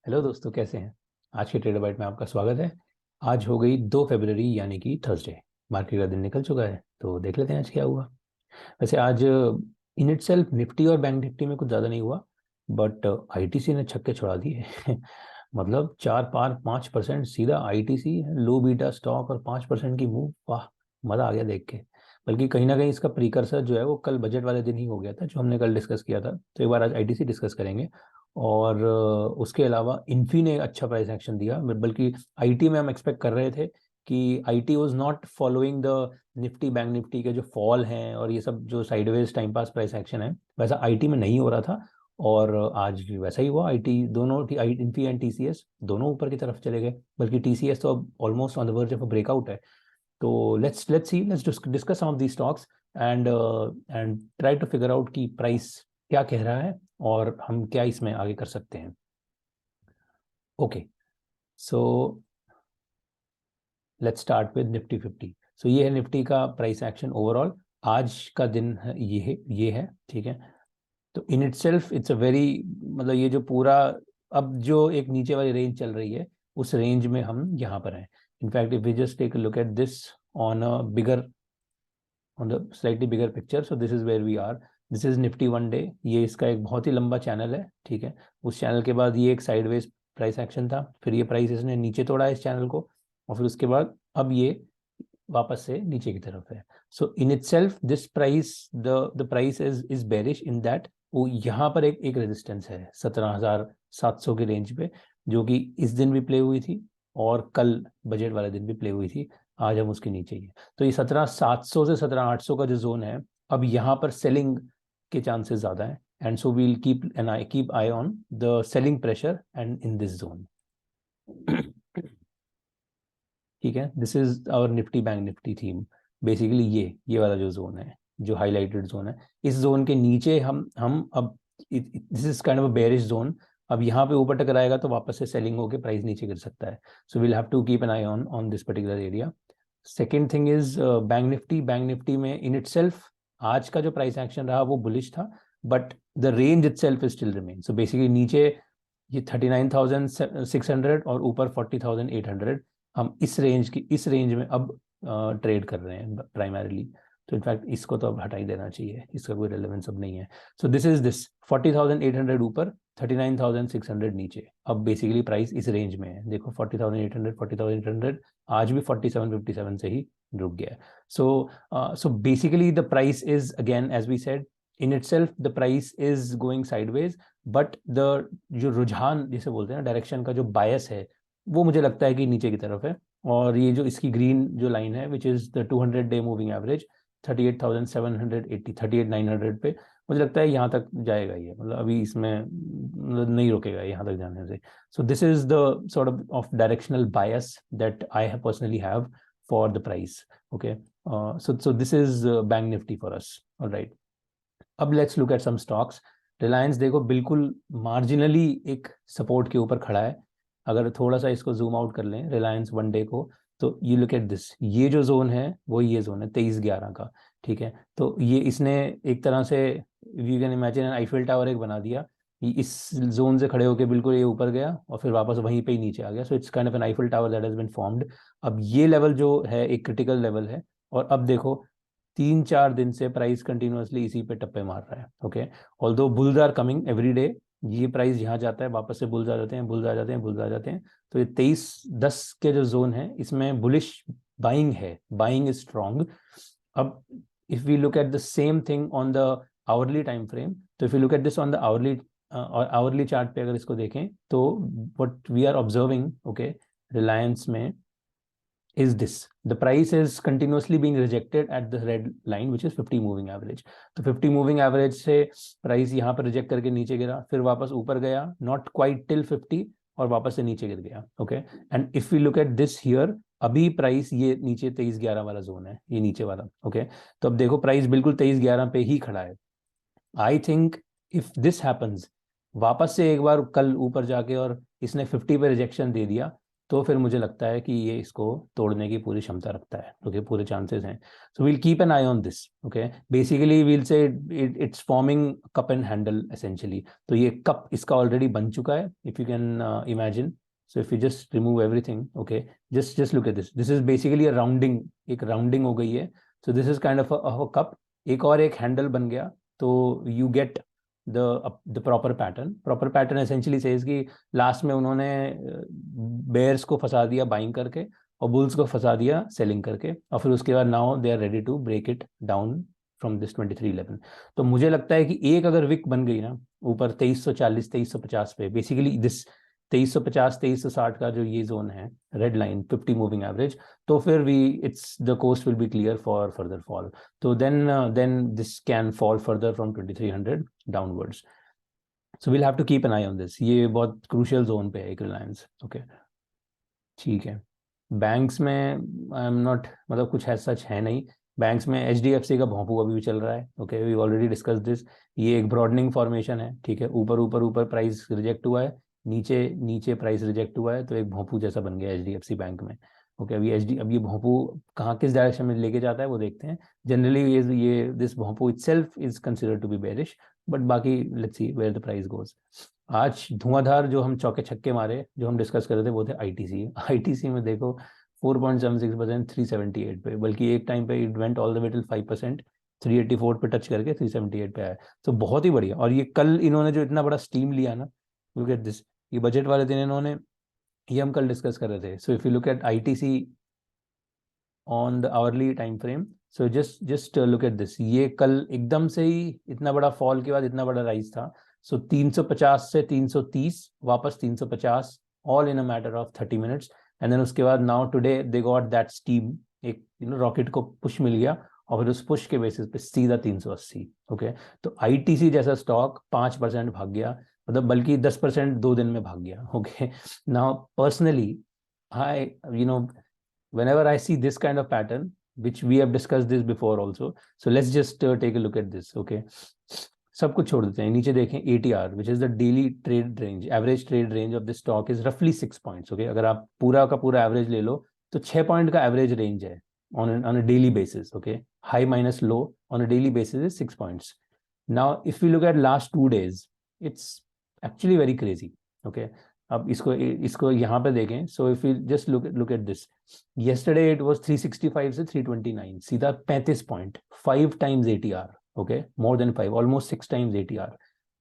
Hello दोस्तों, कैसे हैं। आज के ट्रेडर बाइट में आपका स्वागत है। आज हो गई 2 फरवरी यानी कि थर्सडे। मार्केट का दिन निकल चुका है, तो देख लेते हैं आज क्या हुआ। वैसे आज इन इट सेल्फ निफ्टी और बैंक निफ्टी में कुछ ज़्यादा नहीं हुआ, बट आईटीसी ने छक्के छुड़ा दिए। मतलब 4-5% सीधा आईटीसी, लो बीटा स्टॉक और 5% की मूव। वाह, मज़ा आ गया देख के। बल्कि कहीं ना कहीं इसका प्रीकर्सर जो है वो कल बजट वाले दिन ही हो गया था, जो हमने कल डिस्कस किया था। तो एक बार आज आईटीसी डिस्कस करेंगे। और उसके अलावा इन्फी ने अच्छा प्राइस एक्शन दिया, बल्कि आईटी में हम एक्सपेक्ट कर रहे थे कि IT was not following the Nifty bank Nifty के जो फॉल हैं और ये सब जो sideways time pass price action है, वैसा आईटी में नहीं हो रहा था। और आज भी वैसा ही हुआ। आईटी दोनों इन्फी एंड टीसीएस दोनों ऊपर की तरफ चले गए, बल्कि टीसीएस तो अब almost on the verge of a breakout है। तो let's discuss some of the stocks and and try to figure out कि प्राइस क्या कह रहा है और हम क्या इसमें आगे कर सकते हैं। Okay, so let's start with Nifty 50। सो ये है निफ्टी का प्राइस एक्शन ओवरऑल। आज का दिन ये है ठीक है। तो in itself it's a very, मतलब ये जो पूरा अब जो एक नीचे वाली रेंज चल रही है, उस रेंज में हम यहाँ पर हैं। In fact if we just take a look at this on a bigger, on the slightly bigger picture, so this is where we are. This is Nifty 1 day. ये इसका एक बहुत ही लंबा चैनल है, ठीक है। उस चैनल के बाद ये एक साइडवेज प्राइस एक्शन था, फिर ये प्राइस इसने नीचे तोड़ा इस चैनल को, और फिर उसके बाद अब ये वापस से नीचे की तरफ है। So in itself this price, the price is bearish in that वो यहाँ पर एक रेजिस्टेंस है 17,700 की रेंज पे, जो कि इस दिन भी प्ले हुई थी और कल बजट वाले दिन भी प्ले हुई थी। आज हम उसके नीचे ही है। तो ये 17,700 से 17,800 का जो जोन है, अब यहाँ पर सेलिंग के चांसेस ज्यादा हैं। And so we'll keep eye on the selling pressure and in this zone. ठीक है, this is our Nifty bank Nifty theme. Basically ये वाला जो जोन है, जो हाईलाइटेड जोन है, इस जोन के नीचे हम अब, this is kind of a bearish zone. अब यहाँ पे ऊपर टकराएगा तो वापस से सेलिंग होकर प्राइस नीचे गिर सकता है। So we'll have to keep an eye on this particular area. Second thing is bank Nifty में इन इटसेल्फ आज का जो प्राइस एक्शन रहा वो बुलिश था, but the range itself is still remain. So basically नीचे ये 39,600 और ऊपर 40,800, हम इस रेंज में अब ट्रेड कर रहे हैं प्राइमरीली। तो इनफैक्ट इसको तो अब हटा ही देना चाहिए, इसका कोई रेलेवेंस अब नहीं है। सो दिस 40,800 ऊपर, 39,600 नीचे। अब बेसिकली प्राइस इस रेंज में है। देखो 40,800, 40,800, आज भी 4757 से ही रुक गया है। So basically the price is again as we said, in itself the price is going sideways, but the जो रुझान जिसे बोलते हैं ना, डायरेक्शन का जो बायस है, वो मुझे लगता है कि नीचे की तरफ है। और ये जो इसकी ग्रीन जो लाइन है, which is the 200 day moving average, 38,780, 38,900 पे, मुझे लगता है यहाँ तक जाएगा ये। मतलब अभी इसमें मतलब नहीं रुकेगा यहाँ तक जाने से। So this is the sort of directional bias that I personally have for the price. Okay, so this is bank Nifty for us. Alright, अब let's look at some stocks. Reliance देखो बिल्कुल मार्जिनली एक support के ऊपर खड़ा है। अगर थोड़ा सा इसको जूम आउट कर लें रिलायंस 1 डे को, तो यू लुक एट दिस, ये जो जोन है वो ये जोन है 2311 का। ठीक है, तो ये इसने एक तरह से, you can imagine Eiffel tower एक बना दिया। इस जोन से खड़े होकर बिल्कुल ये ऊपर गया और फिर वापस वहीं पे ही नीचे आ गया। So it's kind of an Eiffel tower that has been formed. अब ये लेवल जो है एक क्रिटिकल लेवल है। और अब देखो 3-4 दिन से प्राइस कंटिन्यूअसली इसी पे टप्पे मार रहा है। Okay, although bulls are coming every day, ये प्राइस यहाँ जाता है वापस से बुल्स आ जाते हैं, बुल्स आ जाते हैं, बुल्स आ जाते हैं। तो ये 2310 के जो जोन है इसमें बुलिश बाइंग है, बाइंग इज स्ट्रॉन्ग। अब if we look at the same thing on the hourly time frame, तो if you look at this on the hourly chart पे अगर इसको देखें, तो what we are observing, okay, Reliance में is this, the price is continuously being rejected at the red line which is 50 moving average। तो 50 moving average से price यहाँ पर रिजेक्ट करके नीचे गिरा, फिर वापस ऊपर गया, नॉट क्वाइट टिल 50, और वापस से नीचे गिर गया। Okay, and if you look at this here, अभी प्राइस ये नीचे 2311 वाला जोन है, ये नीचे वाला। ओके, तो अब देखो प्राइस बिल्कुल 2311 पे ही खड़ा है। I think if this happens, वापस से एक बार कल ऊपर जाके और इसने 50 पे रिजेक्शन दे दिया, तो फिर मुझे लगता है कि ये इसको तोड़ने की पूरी क्षमता रखता है, क्योंकि पूरे चांसेस हैं. So we'll keep an eye on this. Okay, basically we'll say it's forming cup and handle essentially. तो ये कप इसका ऑलरेडी बन चुका है, if you can imagine. So if you just remove everything, okay, just look at this. This is basically a rounding, एक rounding हो गई है. So this is kind of a cup. एक और एक हैंडल बन गया, तो you get the proper pattern. Proper pattern essentially says कि लास्ट में उन्होंने बेयर्स को फंसा दिया बाइंग करके, और बुल्स को फंसा दिया सेलिंग करके, और फिर उसके बाद now they are ready to break it down from this 2311. तो मुझे लगता है कि एक अगर विक बन गई ना ऊपर 2340 2350 पे, बेसिकली दिस 2350 2360 का जो ये जोन है, रेड लाइन 50 मूविंग एवरेज, तो फिर we it's the coast will be clear for further fall. तो then this can fall further from 2300 downwards. So will have to keep an eye on this. ये बहुत crucial zone पे है एक Reliance. Okay, ठीक है. बैंक्स में आई एम नॉट, मतलब कुछ ऐसा सच है नहीं. बैंक्स में HDFC का भोंपू अभी भी चल रहा है. Okay, we already discuss this. ये एक ब्रॉडनिंग फॉर्मेशन है, ठीक है. ऊपर ऊपर ऊपर प्राइस रिजेक्ट हुआ है, नीचे नीचे प्राइस रिजेक्ट हुआ है, तो एक भोंपू जैसा बन गया HDFC बैंक में. ओके, अब ये भोंपू कहाँ किस डायरेक्शन में लेके जाता है वो देखते हैं. जनरली ये दिस भोंपू itself is considered to be bearish, but बाकी let's see where the price goes. आज धुआंधार जो हम चौके छक्के मारे, जो हम डिस्कस कर रहे थे, वो थे ITC. ITC में देखो 4.76%, 378 पे, बल्कि एक टाइम पे it went all the way till 5%, 384 पे टच करके 378 पे आया. तो बहुत ही बढ़िया. और ये कल इन्होंने जो इतना बड़ा स्टीम लिया ना, लुक एट दिस. ये बजट वाले दिन इन्होंने, ये हम कल डिस्कस कर रहे थे. सो if you look eight ITC on the hourly time frame, so just look at this. ये कल एकदम से ही इतना बड़ा फॉल के बाद इतना बड़ा राइज था. सो 350 से 330, वापस 350, all in a matter of 30 minutes. And then उसके बाद now today they got that steam, एक रॉकेट को पुश मिल गया, और फिर उस पुश के बेसिस पे सीधा 380. ओके, तो ITC जैसा स्टॉक 5% भाग गया, मतलब बल्कि 10% 2 दिन में भाग गया. Okay, now personally I whenever I see this kind of pattern, which we have discussed this before also, so let's just take a look at this. Okay, सब कुछ छोड़ देते हैं, नीचे देखें. ATR, which is the daily trade range, average trade range of this stock is roughly 6 points. Okay, अगर आप पूरा का पूरा एवरेज ले लो तो 6 पॉइंट का एवरेज रेंज है on a daily basis. Okay, high minus low on a daily basis is 6 points. Now if we look at last 2 days, it's actually very crazy. Okay, अब इसको यहाँ पे देखें. सो if you just look at this, yesterday it was 365 से 329, सीधा 35 point, 5 times ATR. Okay, more than 5, almost 6 times ATR.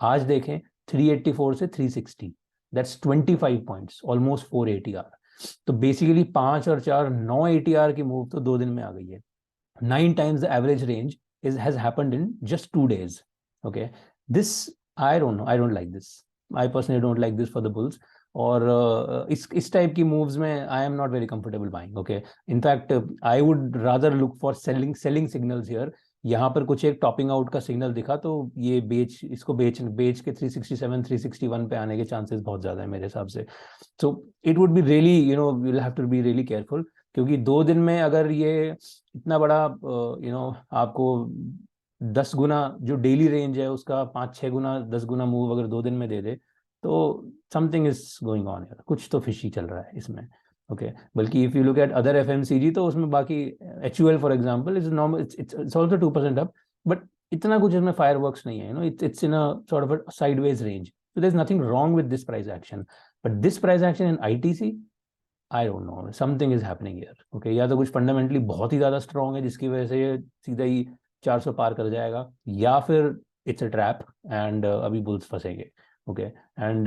आज देखें 384 से 360, दैट्स 25 पॉइंट्स, ऑलमोस्ट 4 ATR. तो बेसिकली 5 और 4 9 ATR की मूव तो 2 दिन में आ गई है. 9 times the average range has happened in just 2 days. Okay, this I don't know, I don't like this. I personally don't like this for the bulls. और इस टाइप की मूव्स में I am not very comfortable buying. Okay, in fact I would rather look for selling signals here. यहाँ पर कुछ एक topping out का signal दिखा तो ये इसको बेच के 367 361 पे आने के चांसेस बहुत ज्यादा है मेरे हिसाब से. So it would be really you will have to be really careful, क्योंकि 2 दिन में अगर ये इतना बड़ा आपको 10 गुना जो डेली रेंज है उसका 5-6 गुना 10 गुना मूव अगर 2 दिन में दे दे, तो समथिंग इज गोइंग ऑन. कुछ तो फिशी चल रहा है इसमें. ओके, बल्कि if you look at other FMCG, तो उसमें बाकी HUL for example is normal, it's also 2% up, but इतना कुछ इसमें फायरवर्क्स नहीं है. It's in a sort of a sideways range. So there is nothing wrong with this price action, but this price action in ITC, I don't know, something is happening here. Okay, या तो कुछ fundamentally बहुत ही ज्यादा strong है जिसकी वजह से ये सीधा ही 400 पार कर जाएगा, या फिर इट्स अ ट्रैप एंड अभी bulls फंसेंगे. Okay, and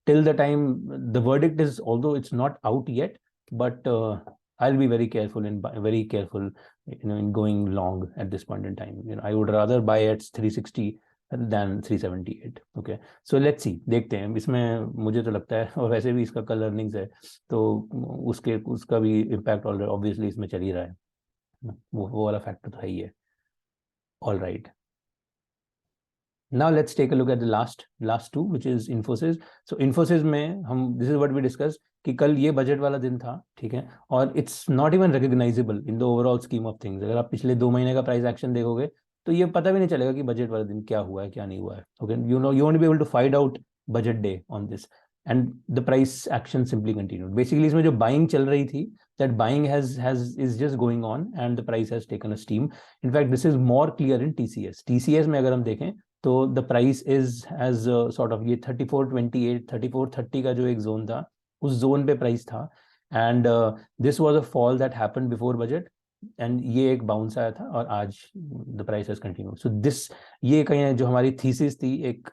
till the time the verdict is, although it's not out yet, but I'll be very careful in going long at this point in time. I would rather buy at 360 than 378. Okay, so let's see, देखते हैं. इसमें मुझे तो लगता है, और वैसे भी इसका कल अर्निंग्स है, तो उसका भी इम्पैक्ट ऑब्वियसली इसमें चल ही रहा है. वो वाला फैक्टर तो है ही है. All right, now let's take a look at the last two, which is Infosys. So Infosys में हम, this is what we discussed, कि कल ये बजट वाला दिन था, ठीक है, और it's not even recognisable in the overall scheme of things. अगर आप पिछले 2 महीने का प्राइस एक्शन देखोगे तो ये पता भी नहीं चलेगा कि बजट वाला दिन क्या हुआ है क्या नहीं हुआ है. Okay, you won't be able to find out budget day on this. And the price action simply continued. Basically इसमें जो बाइंग चल रही थी, that buying has is just going on and the price has taken a steam. In fact this is more clear in TCS. TCS में अगर हम देखें तो the price is has sort of ये 3428 3430 का जो एक जोन था, उस जोन पे प्राइस था, and this was a fall that happened before budget, and ये एक बाउंस आया था और आज the price has continued. So this, ये कहीं जो हमारी थीसिस थी एक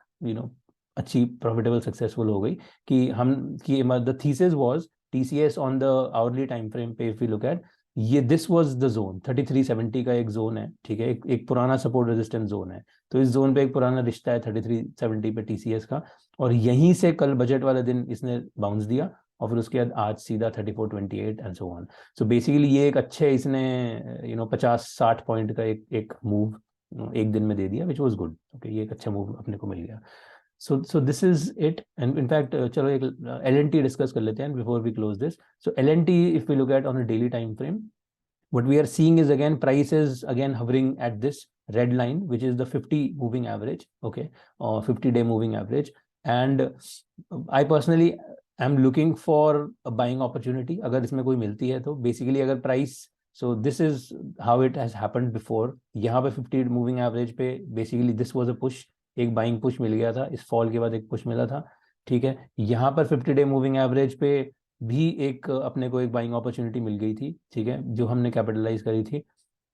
अच्छी प्रॉफिटेबल सक्सेसफुल हो गई कि हम कि the thesis was TCS on the hourly time frame पे इफ वी लुक एट, ये दिस वाज द जोन 3370 का एक जोन है, ठीक है, एक पुराना सपोर्ट रेजिस्टेंस जोन है। तो इस जोन पे एक पुराना रिश्ता है 3370 पे टीसीएस का, और यहीं से कल बजट वाले दिन इसने बाउंस दिया और फिर उसके बाद आज सीधा 3428 and so on. So basically ये एक अच्छे इसने 50-60 पॉइंट का एक मूव एक दिन में दे दिया, विच वाज गुड। ओके, ये एक अच्छा मूव अपने को मिल गया। so this is it, and in fact चलो एक LNT डिस्कस कर लेते हैं before we close this. So LNT, if we look at on a daily time frame, what we are seeing is again price is again hovering at this red line, which is the 50 moving average, okay, or 50-day moving average. And I personally am looking for a buying opportunity अगर इसमें कोई मिलती है तो। Basically अगर price, so this is how it has happened before, यहाँ पे 50 moving average पे basically this was a push, एक बाइंग पुश मिल गया था, इस फॉल के बाद एक पुश मिला था, ठीक है। यहाँ पर 50-डे मूविंग एवरेज पे भी एक अपने को एक बाइंग अपॉर्चुनिटी मिल गई थी, ठीक है, जो हमने कैपिटलाइज करी थी।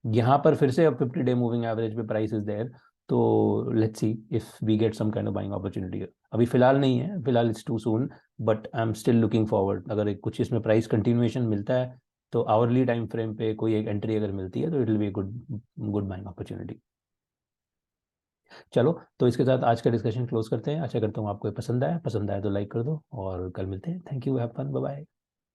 यहाँ पर फिर से अब 50-डे मूविंग एवरेज पे प्राइस इज देयर, तो let's see if we get some kind of buying opportunity. अभी फिलहाल नहीं है, फिलहाल it's too soon, but I am still looking forward. अगर कुछ इसमें प्राइस कंटिन्यूएशन मिलता है तो आवरली टाइम फ्रेम पे कोई एक एंट्री अगर मिलती है तो it will be good good buying opportunity. चलो, तो इसके साथ आज का डिस्कशन क्लोज करते हैं। आशा करता हूँ आपको पसंद आया तो लाइक कर दो और कल मिलते हैं। Thank you, have fun, bye bye.